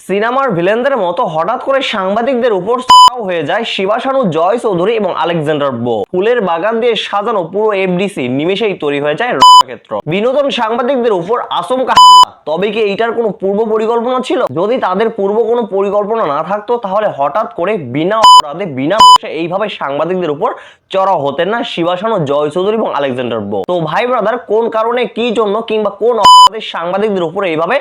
সিনেমার ভিলেনদের মতো হঠাৎ করে সাংবাদিকদের উপর চড়াও হয়ে যায় শিবা শানু, জয় চৌধুরী এবং আলেকজান্ডার বো। ফুলের বাগান দিয়ে সাজানো পুরো এফডিসি নিমেষেই তৈরি হয়ে যায় রণক্ষেত্র। বিনোদন সাংবাদিকদের উপর আচমকা হামলা। তবে কি এইটার কোনো পূর্ব পরিকল্পনা ছিল? যদি তাদের পূর্ব কোনো পরিকল্পনা না থাকতো তাহলে হঠাৎ করে বিনা অপরাধে বিনা দোষে এইভাবে সাংবাদিকদের উপর চড়াও হতেন না শিবা শানু, জয় চৌধুরী এবং আলেকজান্ডার বো। তো ভাই ব্রাদার, কোন কারণে, কি জন্য, কিংবা কোন অপরাধে সাংবাদিকদের উপর এইভাবে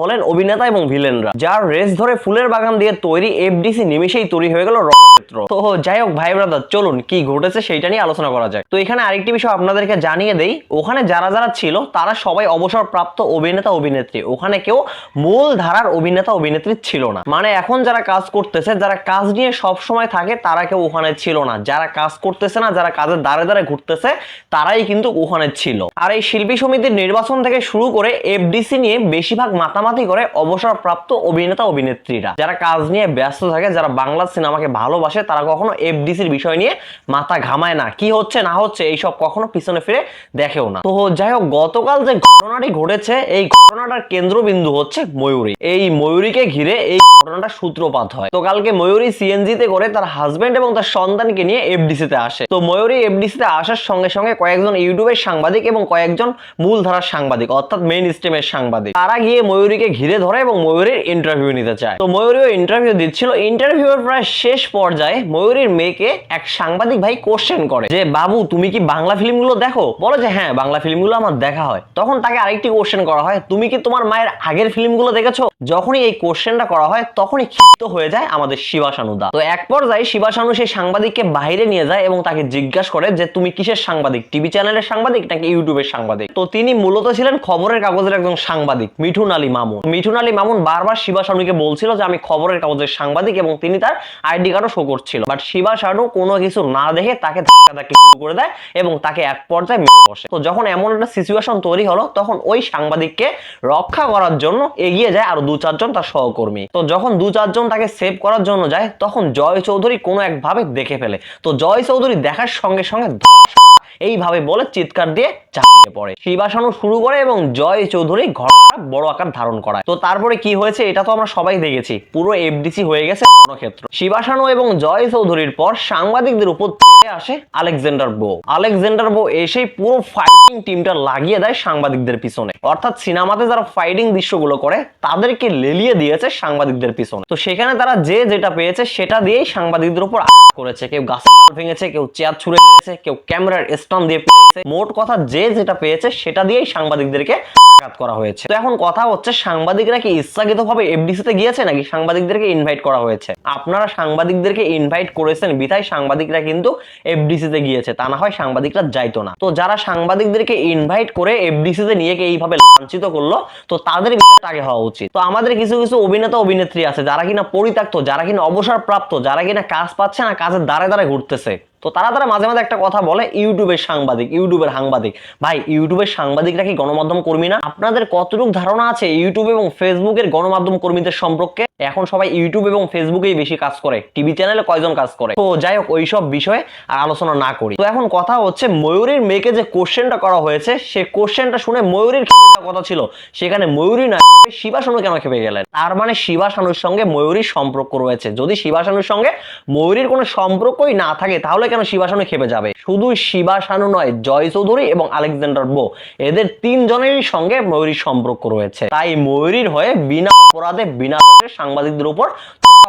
হলেন অভিনেতা এবং ভিলেনরা? যার রেস ধরে ফুলের বাগান দিয়ে তৈরি এফডিসি নিমেষেই তৈরি হয়ে গেল রণক্ষেত্র। তো যাই হোক ভাই ব্রাদার, চলুন কি ঘটেছে সেইটা নিয়ে আলোচনা করা যায়। তো এখানে আরেকটি বিষয় আপনাদেরকে জানিয়ে দেই, ওখানে যারা যারা ছিল তারা সবাই অবসরপ্রাপ্ত অভিনেতা অভিনেত্রী। ওখানে কেউ মূল ধারার অভিনেতা অভিনেত্রী ছিল না। মানে এখন যারা কাজ করতেছে, যারা কাজ নিয়ে সব সময় থাকে, তারা কেউ ওখানে ছিল না। যারা কাজ করতেছে না, যারা কাজের দ্বারে দ্বারে ঘুরতেছে, তারাই কিন্তু ওখানে ছিল। আর এই শিল্পী সমিতির নির্বাচন থেকে শুরু করে এফডিসি নিয়ে বেশিরভাগ মাতামাতি করে অবসরপ্রাপ্ত অভিনেতা অভিনেত্রীরা। যারা কাজ নিয়ে ব্যস্ত থাকে, যারা বাংলা সিনেমাকে ভালোবাসে, তারা কখনো এফডিসির বিষয় নিয়ে মাথা ঘামায় না। কি হচ্ছে না হচ্ছে এইসব কখনো পিছনে ফিরে দেখেও না। তো যাই হোক, গতকাল যে ঘটনাটি ঘটেছে, এই ঘটনাটার কেন্দ্রবিন্দু হচ্ছে ময়ূরী। এই ময়ূরীকে ঘিরে এই ঘটনাটা সূত্রপাত হয়। তো কালকে ময়ূরী সিএনজিতে করে তার হাজবেন্ড এবং তার সন্তানকে নিয়ে এফডিসিতে আসে। তো ময়ূরী এফডিসিতে আসার সঙ্গে সঙ্গে কয়েকজন ইউটিউবের সাংবাদিক এবং কয়েকজন মূলধারার সাংবাদিক, অর্থাৎ মেইন স্ট্রিমের সাংবাদিক, তারা গিয়ে ময়ূরীকে ঘিরে ধরে এবং ময়ূরীর ইন্টারভিউ নিতে চায়। তো ময়ূরীও ইন্টারভিউ দিচ্ছিল। ইন্টারভিউর প্রায় শেষ পর্যায়ে ময়ূরীর মেয়েকে এক সাংবাদিক ভাই কোশ্চেন করে যে, বাবু তুমি কি বাংলা ফিল্মগুলো দেখো? বলে যে হ্যাঁ, বাংলা ফিল্মগুলো আমার দেখা হয়। তখন তাকে আরেকটি কোশ্চেন করা হয়, তুমি কি তোমার মায়ের আগের ফিল্মগুলো দেখেছো? যখনই এই কোশ্চেনটা করা হয় তখনই ক্ষিপ্ত হয়ে যায় আমাদের শিবা শানু দা। তো এক পর্যায়ে শিবা শানু সেই সাংবাদিককে বাইরে নিয়ে যায় এবং তাকে জিজ্ঞাসা করে যে তুমি কিসের সাংবাদিক, টিভি চ্যানেলের সাংবাদিক নাকি ইউটিউবের সাংবাদিক? তো তিনি মূলত ছিলেন খবরের কাগজের একজন সাংবাদিক, মিঠুন আলী মামুন। মিঠুন আলী মামুন বারবার শিবা শানুকে বলছিল যে আমি খবরের কাগজের সাংবাদিক, এবং তিনি তার আইডি কার্ডও শো করছিল। বাট শিবা শানু কোনো কিছু না দেখে তাকে ধাক্কাধাক্কি শুরু করে দেয় এবং তাকে এক পর্যায়ে মেরে বসে। তো যখন এমন একটা সিচুয়েশন তৈরি হলো, তখন ওই সাংবাদিককে রক্ষা করার জন্য এগিয়ে যায় আরো 2-4 জন তার সহকর্মী। তো যখন 2-4 জন তাকে সেভ করার জন্য যায়, তখন জয় চৌধুরী কোনো একভাবে দেখে ফেলে। তো জয় চৌধুরী দেখার সঙ্গে সঙ্গে এইভাবে বলে চিৎকার দিয়ে চাপিয়ে পড়ে। শিবা শানু শুরু করে এবং জয় চৌধুরী ঘটনা বড় আকার ধারণ করায়। তো তারপরে কি হয়েছে এটা তো আমরা সবাই দেখেছি। পুরো এফডিসি হয়ে গেছে রণক্ষেত্র। শিবা শানু এবং জয় চৌধুরীর পর সাংবাদিকদের উপর তেড়ে আসে আলেকজান্ডার বো। আলেকজান্ডার বো এসে পুরো ফাইটিং টিমটা লাগিয়ে দেয় সাংবাদিকদের পিছনে। অর্থাৎ সিনেমাতে যারা ফাইটিং দৃশ্যগুলো করে তাদেরকে লেলিয়ে দিয়েছে সাংবাদিকদের পিছনে। তো সেখানে তারা যে যেটা পেয়েছে সেটা দিয়েই সাংবাদিকদের উপর আঘাত করেছে। কেউ গাছের ডাল ভেঙেছে, কেউ চেয়ার ছুঁড়ে মেরেছে, কেউ ক্যামেরার স্ট্যান্ড দিয়ে পেয়েছে। মোট কথা যে যেটা পেয়েছে সেটা দিয়েই সাংবাদিকদেরকে আঘাত করা হয়েছে। তো এখন কথা হচ্ছে, সাংবাদিকরা কি ইচ্ছাকৃতভাবে এফডিসিতে গিয়েছে নাকি সাংবাদিকদেরকে ইনভাইট করা হয়েছে? আপনারা সাংবাদিকদেরকে ইনভাইট করেছেন বিধায় সাংবাদিকরা কিন্তু এফডিসিতে গিয়েছে, তা না হয় সাংবাদিকরা যাইতো না। তো যারা সাংবাদিকদেরকে ইনভাইট করে এফডিসিতে নিয়ে গিয়ে এইভাবে লাঞ্ছিত করলো, তো তাদের বিচারটা আগে হওয়া উচিত। তো আমাদের কিছু কিছু অভিনেতা অভিনেত্রী আছে যারা কিনা পরিত্যক্ত, যারা কিনা অবসরপ্রাপ্ত, যারা কিনা কাজ পাচ্ছে না, কাজের দ্বারে দ্বারে ঘুরতেছে। তো তারা মাঝে মাঝে একটা কথা বলে, ইউটিউবের সাংবাদিক, ইউটিউবের সাংবাদিক। ভাই, ইউটিউবের সাংবাদিকরা কি গণমাধ্যম কর্মী না? আপনাদের কতটুকু ধারণা আছে ইউটিউব এবং ফেসবুকের গণমাধ্যম কর্মীদের সম্পর্কে? এখন সবাই ইউটিউব এবং ফেসবুকেই বেশি কাজ করে, টিভি চ্যানেলে কয়জন কাজ করে? তো যাই হোক, ওইসব বিষয়ে আর আলোচনা না করি। তো এখন কথা হচ্ছে, ময়ূরীর মেয়েকে যে কোশ্চেনটা করা হয়েছে, সে কোশ্চেনটা শুনে ময়ূরীর খেপে যাওয়ার কথা ছিল, সেখানে ময়ূরী না খেপে শিবা শানু কেন খেপে গেলেন? তার মানে শিবা শানুর সঙ্গে ময়ূরীর সম্পর্ক রয়েছে। যদি শিবা শানুর সঙ্গে ময়ূরীর কোনো সম্পর্কই না থাকে, তাহলে কেন শিবা শানু খেপে যাবে? শুধু শিবা শানু নয়, জয় চৌধুরী এবং আলেকজান্ডার বো, এদের 3 জনেরই সঙ্গে ময়ূরীর সম্পর্ক রয়েছে। তাই ময়ূরীর হয়ে বিনা অপরাধে বিনা দোষে সাংবাদিকদের উপর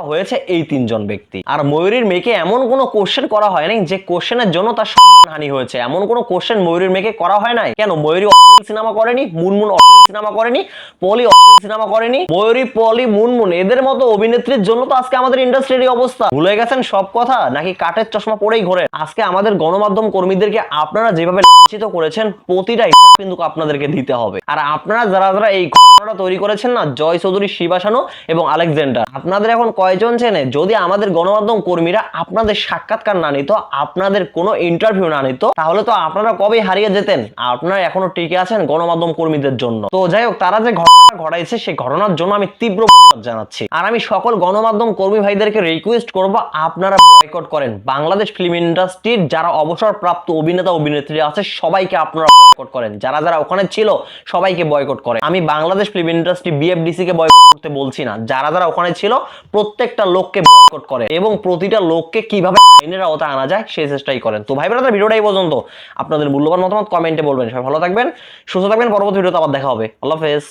হয়েছে এই 3 জন ব্যক্তি। আর ময়ূরীর মেয়েকে এমন কোনো কোশ্চেন করা হয় নাই যে কোশ্চেনের জন্য তার সম্মানহানি হয়েছে। এমন কোনো কোশ্চেন ময়ূরীর মেয়েকে করা হয় নাই। কেন? ময়ূরী অশ্লীল সিনেমা করেনি, মুনমুন অশ্লীল সিনেমা করেনি, পলি অশ্লীল সিনেমা করেনি। ময়ূরী, পলি, মুনমুন এদের মতো অভিনেত্রীর জন্য তো আজকে আমাদের ইন্ডাস্ট্রির এই অবস্থা। ভুলে গেছেন সব কথা, নাকি কাঠের চশমা পরেই ঘোরে? আজকে আমাদের গণমাধ্যম কর্মীদেরকে আপনারা যেভাবে লাঞ্ছিত করেছেন, প্রতিটা হিসাব কিন্তু আপনাদেরকে দিতে হবে। আর আপনারা যারা যারা এই ঘটনাটা তৈরি করেছেন না, জয় চৌধুরী, শিবা শানু এবং আলেকজান্ডার, আপনাদের এখন প্রয়োজন জেনে যদি আমাদের গণমাধ্যম কর্মীরা আপনাদের সাক্ষাৎকার না নিত, আপনাদের কোনো ইন্টারভিউ না নিত, তাহলে তো আপনারা কবেই হারিয়ে যেতেন। আপনারা এখনো টিকে আছেন গণমাধ্যম কর্মীদের জন্য। তো যাই হোক, তারা যে ঘটনা ঘটাইছে সেই ঘটনার জন্য আমি তীব্র প্রতিবাদ জানাচ্ছি। আর আমি সকল গণমাধ্যম কর্মী ভাইদেরকে রিকোয়েস্ট করব, আপনারা বয়কট করেন। বাংলাদেশ ফিল্ম ইন্ডাস্ট্রির যারা অবসরপ্রাপ্ত অভিনেতা অভিনেত্রী আছে সবাইকে আপনারা বয়কট করেন। যারা যারা ওখানে ছিল সবাইকে বয়কট করেন। আমি বাংলাদেশ ফিল্ম ইন্ডাস্ট্রি বিএফডিসি কে বয়কট করতে বলছি না, যারা যারা ওখানে ছিল প্রত্যেকটা লোককে বয়কট করে এবং প্রতিটা লোককে কিভাবে আইনের আওতায় আনা যায় সেই চেষ্টাই করেন। তো ভাই ব্রাদার, ভিডিওটা এই পর্যন্ত। আপনাদের মূল্যবান মতামত কমেন্টে বলবেন। সবাই ভালো থাকবেন, সুস্থ থাকবেন। পরবর্তী ভিডিওতে আবার দেখা হবে। আল্লাহ হাফেজ।